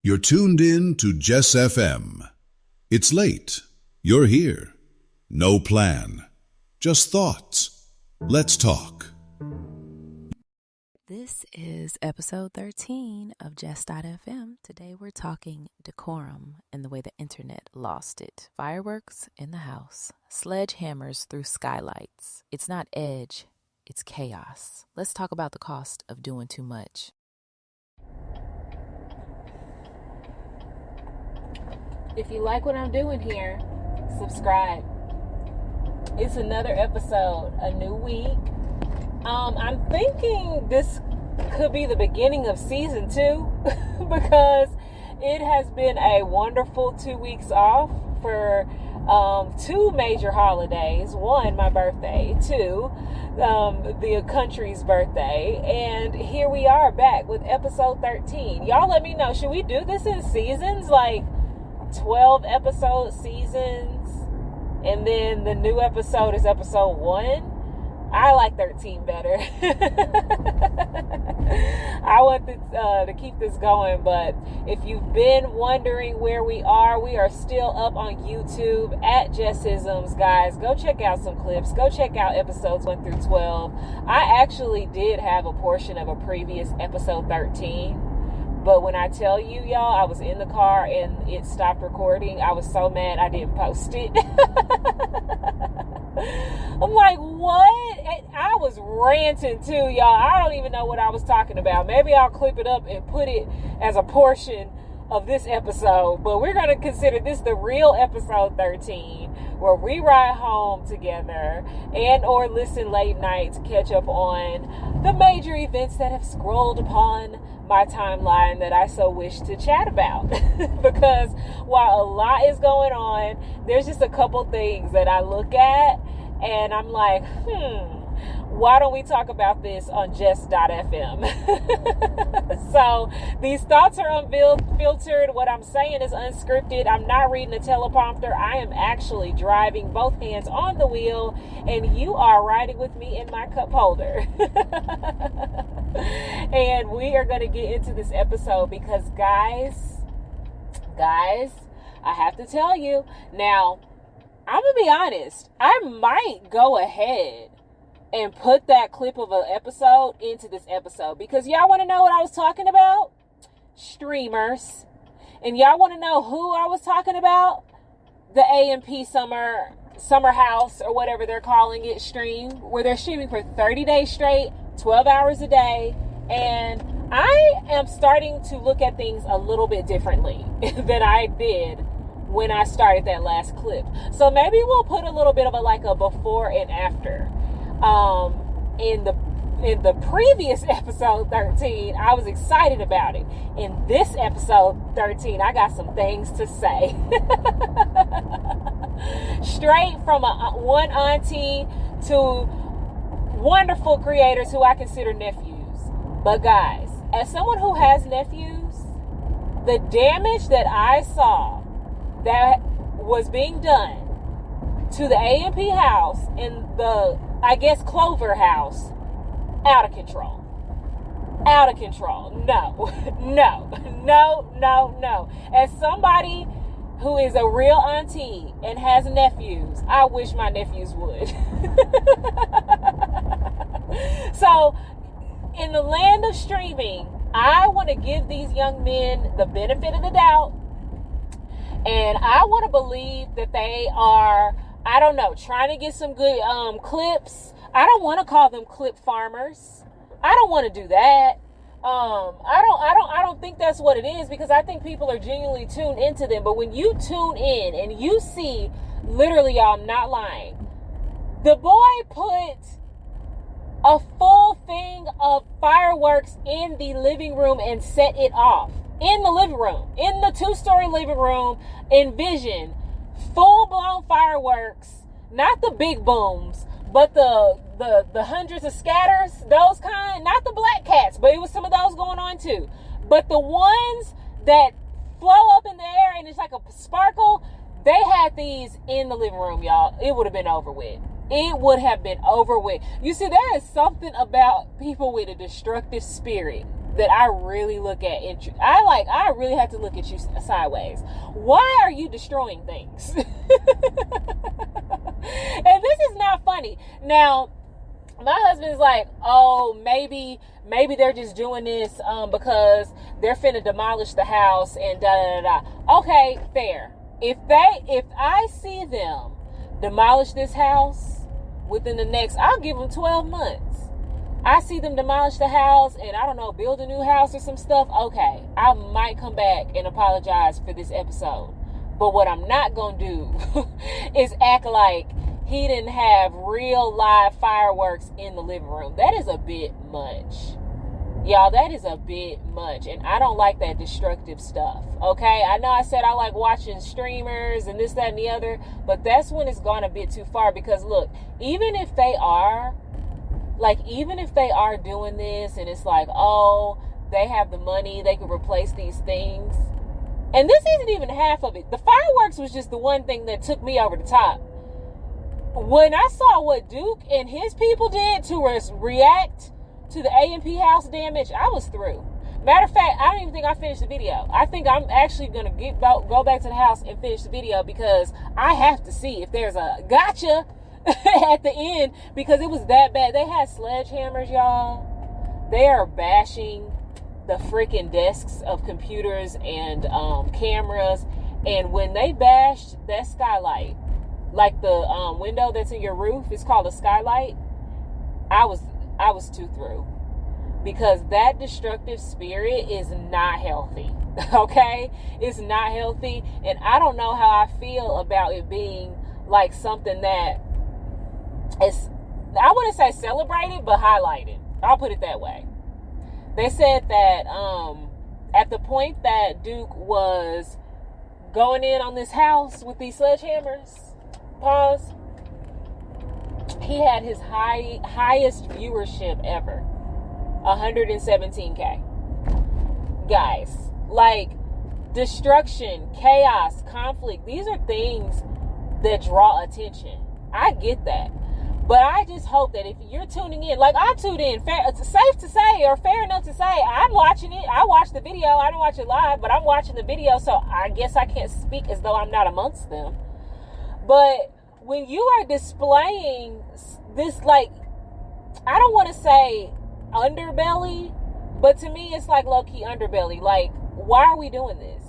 You're tuned in to Jess FM. It's late. You're here. No plan. Just thoughts. Let's talk. This is episode 13 of Jess.fm. Today we're talking decorum and the way the internet lost it. Fireworks in the house. Sledgehammers through skylights. It's not edge, it's chaos. Let's talk about the cost of doing too much. If you like what I'm doing here, subscribe. It's another episode, a new week. I'm thinking this could be the beginning of season 2 because it has been a wonderful 2 weeks off for 2 major holidays. 1, my birthday. 2, the country's birthday. And here we are back with episode 13. Y'all let me know, should we do this in seasons? Like 12 episode seasons, and then the new episode is episode 1. I like 13 better. I want to keep this going, but if you've been wondering where we are still up on YouTube at Jessisms, guys. Go check out some clips. Go check out episodes 1 through 12. I actually did have a portion of a previous episode 13. But when I tell you, y'all, I was in the car and it stopped recording. I was so mad I didn't post it. I'm like, what? I was ranting too, y'all. I don't even know what I was talking about. Maybe I'll clip it up and put it as a portion of this episode. But we're going to consider this the real episode 13, where we ride home together and or listen late night to catch up on the major events that have scrolled upon my timeline that I so wish to chat about. Because while a lot is going on, there's just a couple things that I look at and I'm like, why don't we talk about this on Jess.fm? So these thoughts are unfiltered. What I'm saying is unscripted. I'm not reading a teleprompter. I am actually driving, both hands on the wheel, and you are riding with me in my cup holder. And we are going to get into this episode because guys, I have to tell you. Now, I'm going to be honest. I might go ahead and put that clip of an episode into this episode because y'all want to know what I was talking about? Streamers. And y'all want to know who I was talking about? The A&P summer house or whatever they're calling it stream, where they're streaming for 30 days straight, 12 hours a day. And I am starting to look at things a little bit differently than I did when I started that last clip. So maybe we'll put a little bit of a before and after. In the previous episode 13, I was excited about it. In this episode 13, I got some things to say. Straight from one auntie to wonderful creators who I consider nephews. But guys, as someone who has nephews, the damage that I saw that was being done to the A&P house and the, I guess, Clover house, out of control. Out of control. No. As somebody who is a real auntie and has nephews, I wish my nephews would. So, in the land of streaming, I want to give these young men the benefit of the doubt. And I want to believe that they are, I don't know, trying to get some good clips. I don't want to call them clip farmers. I don't want to do that. I don't think that's what it is, because I think people are genuinely tuned into them. But when you tune in and you see, literally, y'all, I'm not lying, the boy put a full thing of fireworks in the living room and set it off. In the living room. In the 2-story living room. Envision full-blown fireworks. Not the big booms, but the hundreds of scatters. Those kind. Not the black cats, but it was some of those going on too. But the ones that flow up in the air and it's like a sparkle, they had these in the living room, y'all. It would have been over with. It would have been over with. You see, there is something about people with a destructive spirit that I really look at. I really have to look at you sideways. Why are you destroying things? And this is not funny. Now, my husband's like, oh, maybe they're just doing this because they're finna demolish the house and da da da. Okay, fair. If I see them demolish this house within the next, I'll give them 12 months. I see them demolish the house and, I don't know, build a new house or some stuff. Okay, I might come back and apologize for this episode. But what I'm not going to do is act like he didn't have real live fireworks in the living room. That is a bit much. Y'all, that is a bit much. And I don't like that destructive stuff. Okay? I know I said I like watching streamers and this, that, and the other. But that's when it's gone a bit too far. Because look, even if they are doing this and it's like, oh, they have the money, they could replace these things. And this isn't even half of it. The fireworks was just the one thing that took me over the top. When I saw what Duke and his people did to react to the A&P house damage, I was through. Matter of fact, I don't even think I finished the video. I think I'm actually going to go back to the house and finish the video because I have to see if there's a gotcha at the end, because it was that bad. They had sledgehammers, y'all. They are bashing the freaking desks of computers and cameras. And when they bashed that skylight, like the window that's in your roof, it's called a skylight, I was too through, because that destructive spirit is not healthy. Okay, it's not healthy. And I don't know how I feel about it being like something that is, I wouldn't say celebrated, but highlighted. I'll put it that way. They said that at the point that Duke was going in on this house with these sledgehammers, pause, he had his highest viewership ever, 117K. Guys, like, destruction, chaos, conflict, these are things that draw attention. I get that. But I just hope that if you're tuning in, like I tuned in, safe to say, or fair enough to say, I'm watching it. I watched the video. I didn't watch it live, but I'm watching the video, so I guess I can't speak as though I'm not amongst them. But when you are displaying this, like, I don't want to say underbelly, but to me it's like low-key underbelly. Like, why are we doing this?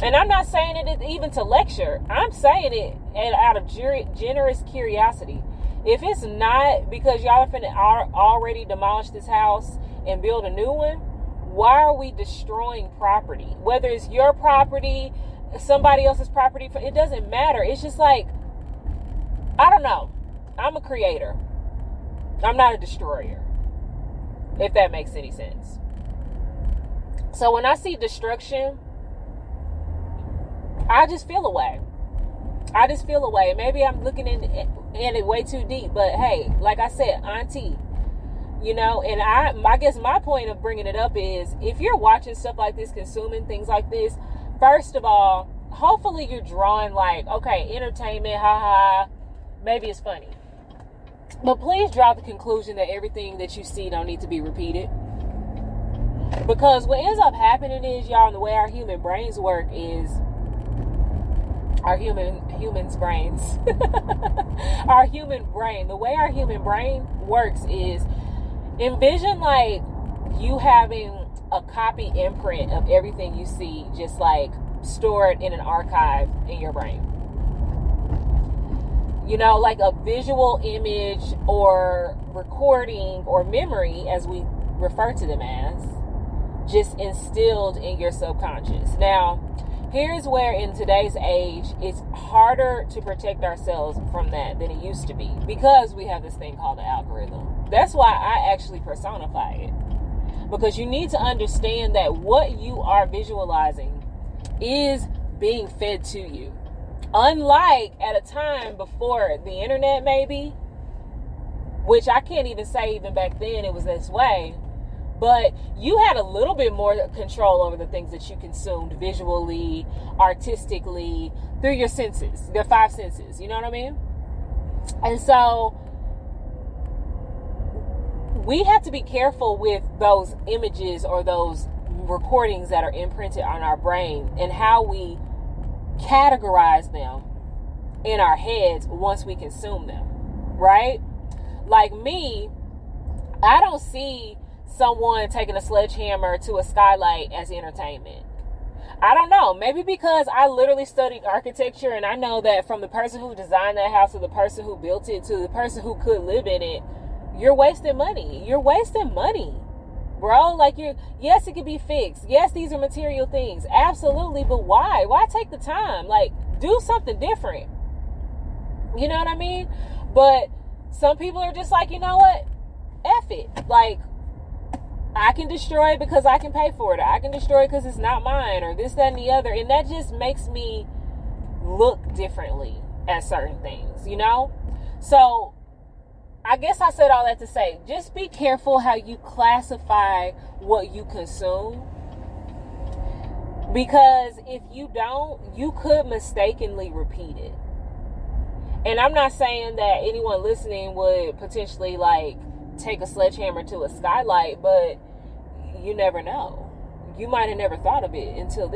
And I'm not saying it even to lecture. I'm saying it out of generous curiosity. If it's not because y'all are already demolished this house and build a new one, why are we destroying property? Whether it's your property, somebody else's property, it doesn't matter. It's just like, I don't know. I'm a creator. I'm not a destroyer, if that makes any sense. So when I see destruction, I just feel away. Maybe I'm looking in it way too deep. But hey, like I said, auntie, you know, and I guess my point of bringing it up is, if you're watching stuff like this, consuming things like this, first of all, hopefully you're drawing like, okay, entertainment, haha, maybe it's funny. But please draw the conclusion that everything that you see don't need to be repeated. Because what ends up happening is, y'all, and the way our human brains work is, our humans brains our human brain, the way our human brain works is, envision like you having a copy imprint of everything you see, just like stored in an archive in your brain. You know, like a visual image or recording or memory, as we refer to them as, just instilled in your subconscious. Now, here's where in today's age, it's harder to protect ourselves from that than it used to be, because we have this thing called the algorithm. That's why I actually personify it. Because you need to understand that what you are visualizing is being fed to you. Unlike at a time before the internet, maybe, which I can't even say even back then it was this way, but you had a little bit more control over the things that you consumed visually, artistically, through your senses, the five senses, you know what I mean? And so we have to be careful with those images or those recordings that are imprinted on our brain and how we categorize them in our heads once we consume them, right? Like me, I don't see someone taking a sledgehammer to a skylight as entertainment. I don't know. Maybe because I literally studied architecture and I know that from the person who designed that house to the person who built it to the person who could live in it, you're wasting money. You're wasting money, bro. Like, yes, it could be fixed. Yes, these are material things. Absolutely. But why? Why take the time? Like, do something different. You know what I mean? But some people are just like, you know what? F it. Like, I can destroy it because I can pay for it. I can destroy it because it's not mine, or this, that, and the other. And that just makes me look differently at certain things, you know? So I guess I said all that to say, just be careful how you classify what you consume. Because if you don't, you could mistakenly repeat it. And I'm not saying that anyone listening would potentially like take a sledgehammer to a skylight, but you never know. You might have never thought of it until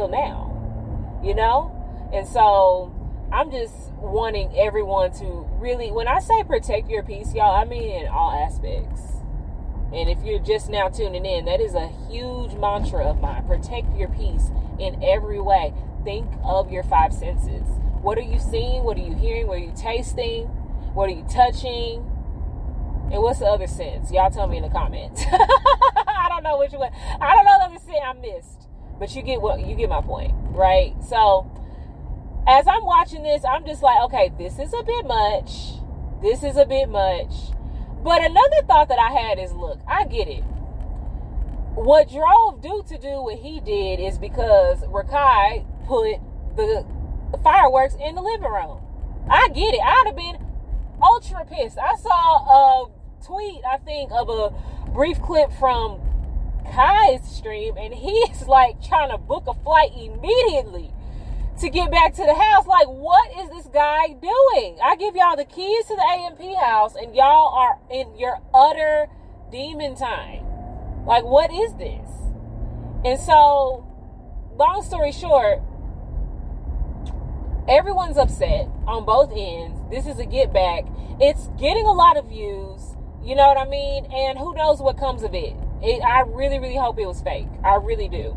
now, you know? And so I'm just wanting everyone to really, when I say protect your peace, y'all, I mean in all aspects. And if you're just now tuning in, that is a huge mantra of mine. Protect your peace in every way. Think of your five senses. What are you seeing? What are you hearing? What are you tasting? What are you touching? And what's the other sense? Y'all tell me in the comments. I don't know which one. I don't know the other sense I missed. But you get my point, right? So as I'm watching this, I'm just like, okay, this is a bit much. This is a bit much. But another thought that I had is, look, I get it. What drove Duke to do what he did is because Rakai put the fireworks in the living room. I get it. I'd have been ultra pissed. I saw a tweet, I think, of a brief clip from Kai's stream, and he's like trying to book a flight immediately to get back to the house. Like, what is this guy doing? I give y'all the keys to the AMP house and y'all are in your utter demon time. Like, what is this? And so, long story short, everyone's upset on both ends. This is a get back. It's getting a lot of views. You know what I mean? And who knows what comes of it. I really, really hope it was fake. I really do.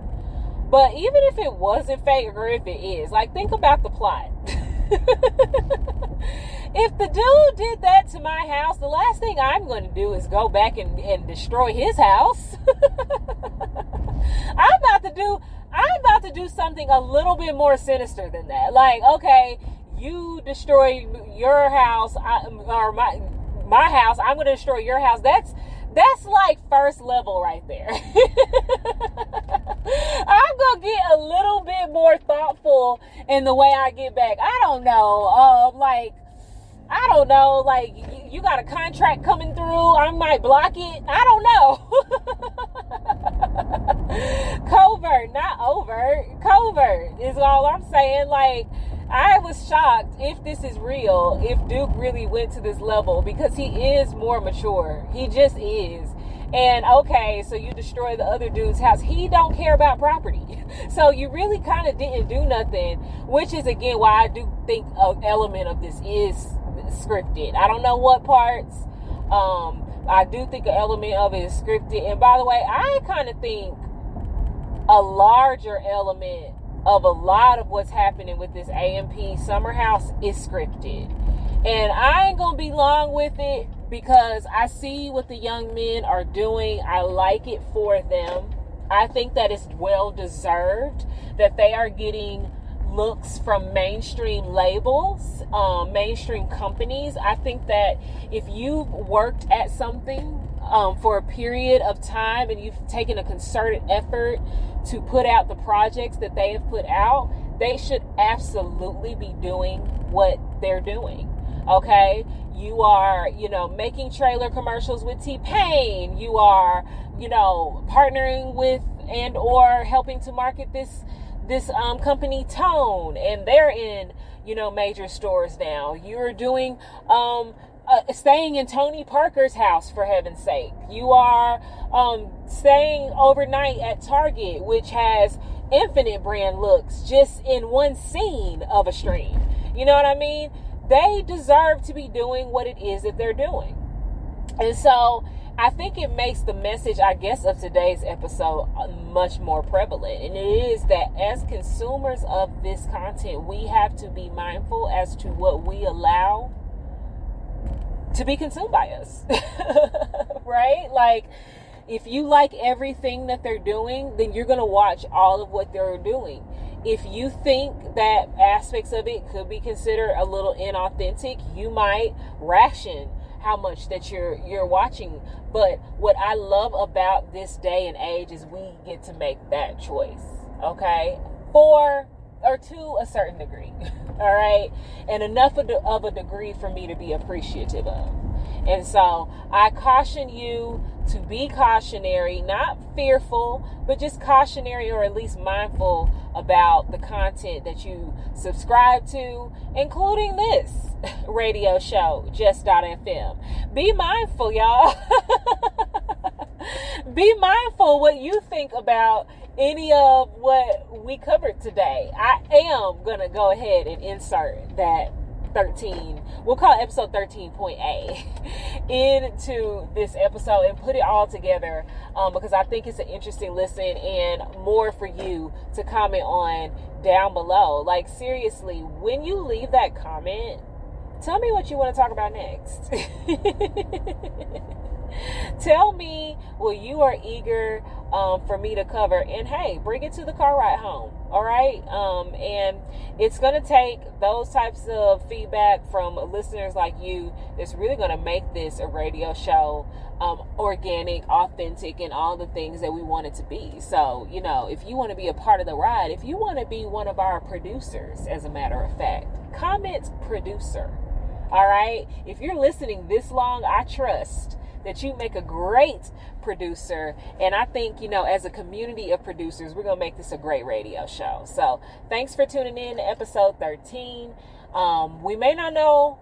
But even if it wasn't fake, or if it is, like, think about the plot. If the dude did that to my house, the last thing I'm going to do is go back and destroy his house. I'm about to do something a little bit more sinister than that. Like, okay, you destroy your house, or my house, I'm going to destroy your house. That's like first level right there. I'm going to get a little bit more thoughtful in the way I get back. I don't know. Like, you got a contract coming through. I might block it. I don't know. Covert, not overt. Covert is all I'm saying. Like, I was shocked, if this is real, if Duke really went to this level, because he is more mature. He just is. And okay, so you destroy the other dude's house. He don't care about property. So you really kind of didn't do nothing, which is, again, why I do think an element of this is scripted. I don't know what parts. I do think an element of it is scripted. And by the way, I kind of think a larger element of a lot of what's happening with this AMP summer house is scripted. And I ain't gonna be long with it, because I see what the young men are doing. I like it for them. I think that it's well deserved that they are getting looks from mainstream labels, mainstream companies. I think that if you've worked at something for a period of time and you've taken a concerted effort to put out the projects that they have put out, they should absolutely be doing what they're doing. Okay, you are, making trailer commercials with T-Pain. You are, partnering with and or helping to market this company Tone, and they're in, major stores now. You're doing staying in Tony Parker's house, for heaven's sake. You are staying overnight at Target, which has infinite brand looks just in one scene of a stream. You know what I mean? They deserve to be doing what it is that they're doing. And so I think it makes the message, I guess, of today's episode much more prevalent. And it is that as consumers of this content, we have to be mindful as to what we allow to be consumed by us. Right? Like, if you like everything that they're doing, then you're going to watch all of what they're doing. If you think that aspects of it could be considered a little inauthentic, you might ration how much that you're watching. But what I love about this day and age is we get to make that choice, okay? Or to a certain degree, all right? And enough of a degree for me to be appreciative of. And so I caution you to be cautionary, not fearful, but just cautionary, or at least mindful about the content that you subscribe to, including this radio show, Just.fm. Be mindful, y'all. Be mindful what you think about any of what we covered today. I am going to go ahead and insert that 13, we'll call it episode 13.A, into this episode and put it all together, because I think it's an interesting listen and more for you to comment on down below. Like, seriously, when you leave that comment, tell me what you want to talk about next. Tell me what you are eager for me to cover, and hey, bring it to the car ride home. All right. And it's going to take those types of feedback from listeners like you that's really going to make this a radio show, organic, authentic, and all the things that we want it to be. So, you know, if you want to be a part of the ride, if you want to be one of our producers, as a matter of fact, comment producer. All right. If you're listening this long, I trust that you make a great producer. And I think, you know, as a community of producers, we're going to make this a great radio show. So thanks for tuning in to episode 13. We may not know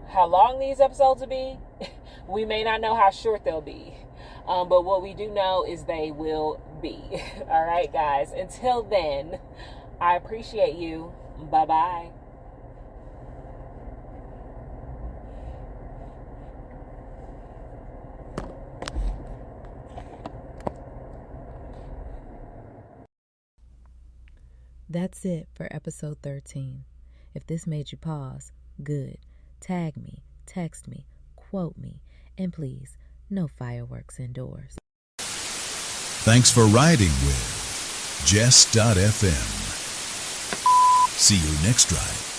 how long these episodes will be. We may not know how short they'll be. But what we do know is they will be. All right, guys. Until then, I appreciate you. Bye-bye. That's it for episode 13. If this made you pause, good. Tag me, text me, quote me, and please, no fireworks indoors. Thanks for riding with Jess.fm. See you next ride.